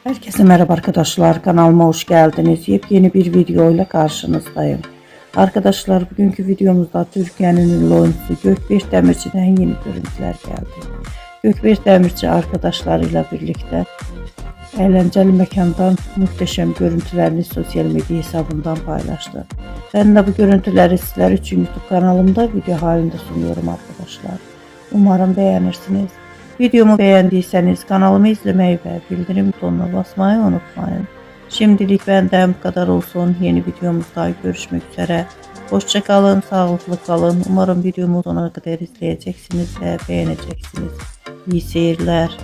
Herkese merhaba arkadaşlar, kanalıma hoş geldiniz. Yepyeni bir video ile karşınızdayım. Arkadaşlar, bugünkü videomuzda Türkiye'nin ünlü oyuncusu Gökberk Demirci'den yeni görüntüler geldi. Gökberk Demirci arkadaşlarıyla birlikte eğlenceli mekandan muhteşem görüntülerini sosyal medya hesabından paylaştı. Ben de bu görüntüleri sizler için YouTube kanalımda video halinde sunuyorum arkadaşlar. Umarım beğenirsiniz. Videomu beğendiyseniz kanalımı izlemeyi ve bildirim butonuna basmayı unutmayın. Şimdilik benden bu kadar olsun. Yeni videomuzda görüşmek üzere. Hoşça kalın, sağlıklı kalın. Umarım videomu sonuna kadar izleyeceksiniz ve beğeneceksiniz. İyi seyirler.